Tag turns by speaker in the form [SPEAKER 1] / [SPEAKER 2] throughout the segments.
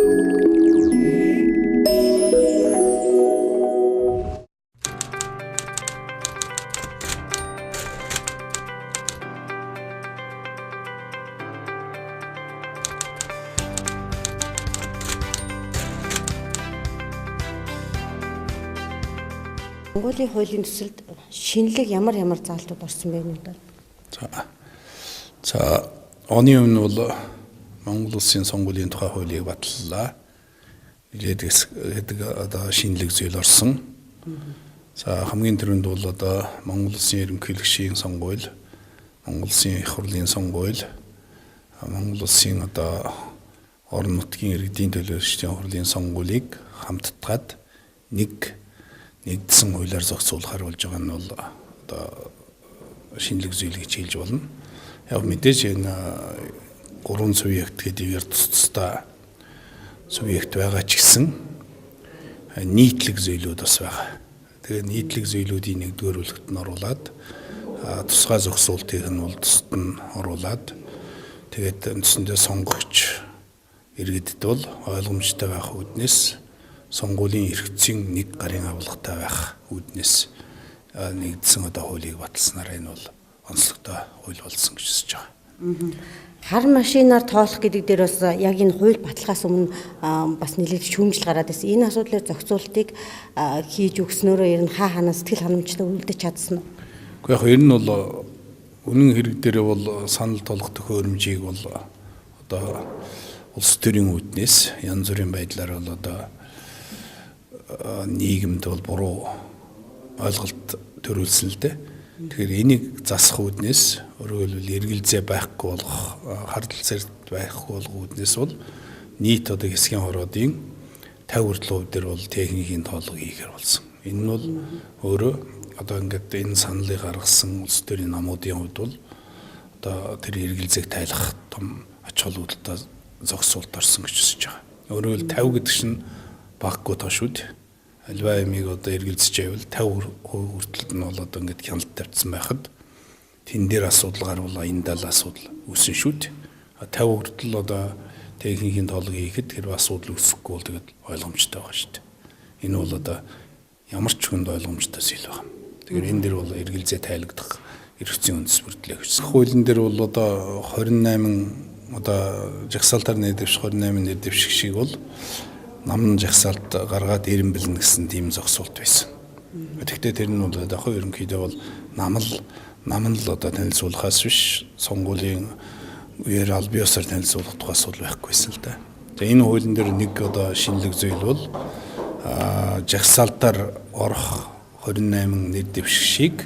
[SPEAKER 1] Монголын хуулийн төсөлд шинэлэг ямар заалтууд орсон бэ нүдэ?
[SPEAKER 2] За оны өмнө бол Монгол Улсын сонгуулийн тухай хуулийг батллаа. Тэгээд одоо шинэлэг зүйл орсон. За хамгийн түрүүнд бол одоо Монгол Улсын ерөнхийлөгчийн сонгуул, Монгол Улсын их хурлын сонгуул, Монгол Улсын одоо орон нутгийн иргэдийн төлөөлөгчдийн хурлын сонгуулийг хамтдаад нэгдсэн хуулиар зохицуулахар болж байгаа нь бол одоо шинэлэг зүйл гэж хэлж болно. Яг мэдээж энэ 3 субъект гэдгээр тусдаа субъект байгаа ч гэсэн нийтлэг зүйлүүд бас байгаа. Тэгээд нийтлэг зүйлүүдийн нэгдүгээр бүлэгт нь оруулаад тусгай зохицуултыг нь бол тусад нь оруулаад тэгээд үндсэндээ сонгогч иргэдэд бол ойлгомжтой байх үүднээс сонгуулийн эрхцийн нэг гарын авалгатай байх үүднээс нэгдсэн одоо хуулийг баталснараа энэ бол онцлогтой хууль болсон гэж үзэж байгаа.
[SPEAKER 1] Хар машинаар тоолох гэдэг дээр бас яг энэ хууль батлахаас өмнө бас нэлээд шүүмжил гараад байсан. Энэ асуудлаар зохицуултыг хийж өгснөөрөө ер нь хаанаас сэтгэл ханамжтай үлдэж чадсан нь.
[SPEAKER 2] Гэхдээ яг энэ нь бол үнэн хэрэг дээр бол санал толгох төхөөрөмжийг бол одоо улс төрийн үүднээс янз бүрийн байдлаар бол одоо нийгэмд бол буруу ойлголт төрүүлсэн л дээ. Тэгэхээр энийг засах үүднээс өөрөөр хэлбэл эргэлзээ байхгүй болгох, хардл зэрэг байхгүй болгох үүднээс бол нийт одоо хэсгийн хороодын 50% дээр бол техникийн тоолго хийхээр болсон. Энэ нь бол өөрөө одоо ингээд энэ саналыг гаргасан улс төрийн намуудын хувьд бол одоо тэр эргэлзээг тайлах том ач холбогдолтой зохицуулт орсон гэж үзэж байгаа. Өөрөөр хэлбэл 50 гэдэг чинь баггүй тоо шүү дээ. Альва ямиг одоо эргэлзэж байвал 50% хүртэл нь бол одоо ингээд хяналт тавьсан байхад тэн дээр асуудал гарвал энэ дал асуудал үүсэн шүү дээ. 50 хүртэл одоо техникийн тоолго хийхэд тэр асуудал үүсэхгүй бол тэгээд ойлгомжтой байгаа шүү дээ. Энэ бол одоо ямар ч хүнд ойлгомжтой зүйл байна. Тэгэхээр энэ дэр бол эргэлзээ тайлагдах эрхцийн үндэс бүрдлээ гэсэн. Хуулийн дээр бол одоо 28 одоо жагсаалтаар нэрдэвших 28 нэрдэвших шиг бол намн жагсаалт гаргаад ирэн бэлэн гэсэн тийм зохицуулт байсан. Тэгэхдээ тэр нь бол яг ерөнхийдөө бол намн л одоо танилцуулахаас биш сонгуулийн үеэр аль биесээр танилцуулах тухай асуудал байхгүйсэн л да. Тэгээ энэ хуулийн дээр нэг одоо шинэлэг зүйл бол жагсаалтаар орох 28 нэр дэвших шиг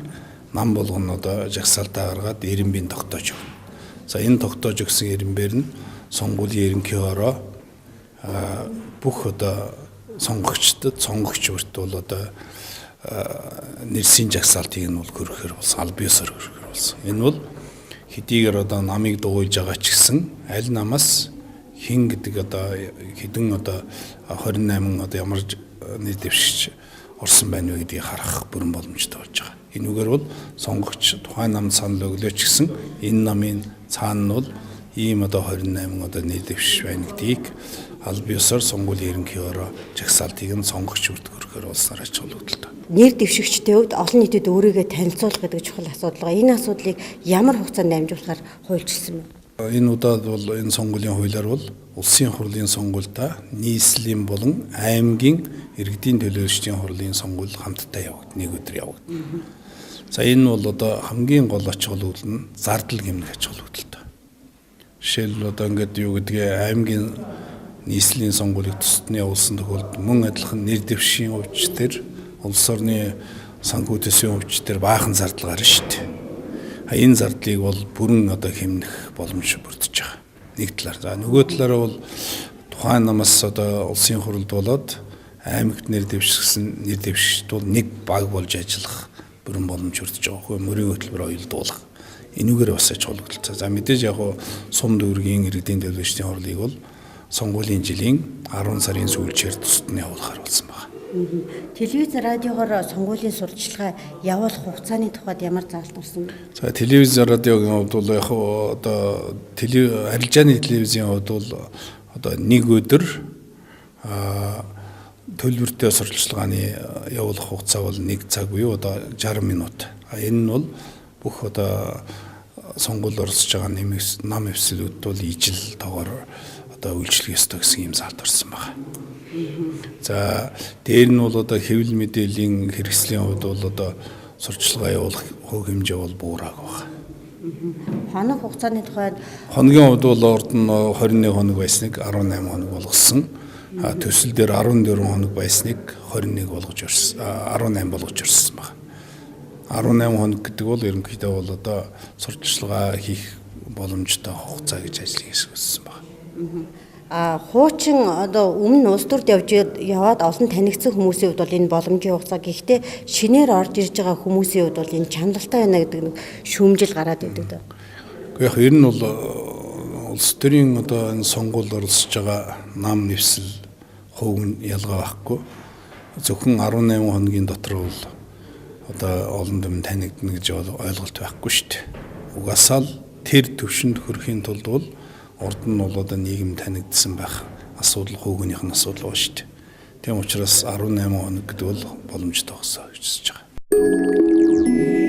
[SPEAKER 2] нам болгоно одоо жагсаалтаа гаргаад ирэмбийн тогтоож өгнө. За энэ тогтоож өгсөн ирэмбээр нь сонгуулийн ерөнхий хороо бүх одоо сонгогч бүрт бол одоо нэрсийн жагсаалтыг нь бол хөрөхөр болсон, аль биесээр хөрөхөр болсон. Энэ бол хэдийгээр одоо намыг дугуйж байгаа ч гэсэн аль намаас хин гэдэг одоо хэдэн одоо 28 одоо ямар нэр дэвшигч орсон байна вэ гэдгийг харах бүрэн боломжтой болж байгаа. Энүүгээр бол сонгогч тухайн намд санал өглөө ч гэсэн энэ намын цаана нь бол ийм одоо 28 одоо нэр дэвшиж байна гэдгийг аль биесээр сонгуулийн ерөнхий хороо жагсаалтыг нь сонгогч бүрт хөрөхөр болсноор ач холбогдолтой.
[SPEAKER 1] Нэр дэвшигчтэй хувьд олон нийтэд өөрийгөө танилцуулах гэдэг чухал асуудал байгаа. Энэ асуудлыг ямар хугацаанд амжуулахаар хуульчилсан бэ?
[SPEAKER 2] Энэ удаад бол энэ сонгуулийн хуулиар бол улсын хурлын сонгуультай нийслэлийн болон аймгийн иргэдийн төлөөлөгчдийн хурлын сонгуул хамтдаа явагдана. Нэг өдөр явагдана. За энэ бол одоо хамгийн гол ач холбогдол нь зардал гэмнэх ач холбогдолтой. Жишээлбэл одоо ингээд юу гэдгийг аймгийн нийслэлийн сонгуулийг тусад нь явуулсан тохиолдолд мөн адилхан нэр дэвшгийн өвч төр улс орны санхүү төсвийн өвч төр баахан зардал гарна шүү дээ. Энэ зардлыг бол бүрэн одоо хэмнэх боломж бүрдэж байгаа. Нэг талаар. За нөгөө талаараа бол тухайн намаас одоо улсын хурлд болоод аймагт нэр дэвшсэн нэр дэвшигчд бол нэг баг болж ажиллах бүрэн боломж бүрдэж байгаа хөө мөрийн хөтөлбөр оюулдуулах. Энүүгээр бас ач холбогдолтой. За мэдээж яг сум дүүргийн иргэдийн төлөөлөгчдийн хурлыг бол сонгуулийн жилийн 10 сарын сүүлчээр тусад нь явуулахар болсон байна.
[SPEAKER 1] Телевиз радиогоор сонгуулийн сурталчилгаа явуулах хугацааны тухайд ямар заалт орсон бэ?
[SPEAKER 2] За телевиз радиогийн хувьд бол яг одоо арилжааны телевизийн хувьд бол одоо нэг өдөр төлбөртэй сурталчилгааны явуулах хугацаа бол 1 цаг буюу одоо 60 минут. Энэ нь бол бүх одоо сонгуульд оролцож байгаа нам эвсэлүүд бол ижил тоогоор одоо үйлчлэх ёстой гэсэн юм заалт орсон байна. За дээр нь бол одоо хэвлэл мэдээллийн хэрэгслийн хувьд бол одоо сурталчилгаа явуулах хувь хэмжээ бол буураагүй байна.
[SPEAKER 1] Хоног хугацааны тухайд
[SPEAKER 2] Хоногийн хувьд бол орд нь 21 хоног байсныг 18 хоног болгосон. Төсөл дээр 14 хоног байсныг 21 болгож орсон. 18 болгож орсон байна. 18 хоног гэдэг бол ерөнхийдөө бол одоо сурталчилгаа хийх боломжтой хугацаа гэж ажлыг хийсэн байна.
[SPEAKER 1] Хуучин одоо өмнө улс төрд яваад олон танигдсан хүмүүсийн хувьд бол энэ боломжийн хугацаа, гэхдээ шинээр орж ирж байгаа хүмүүсийн хувьд бол энэ чанартай байна гэдэг нэг шүүмжил гараад идэв дээ.
[SPEAKER 2] Гэхдээ яг ер нь бол улс төрийн одоо энэ сонгуульд оролцож байгаа нам нэвсэл хувь нь ялгаа байхгүй. Зөвхөн 18 хоногийн дотор бол одоо олон дэм танигдна гэж ойлголт байхгүй шүү дээ. Угаасаа л тэр төвшөнд хүрэхийн тулд бол урд нь бол одоо нийгэм танигдсан байх асуудал хүүгнийх нь асуудал ба шүү дээ. Тийм учраас 18 хоног гэдэг бол боломжтой болсон гэж үзэж байгаа.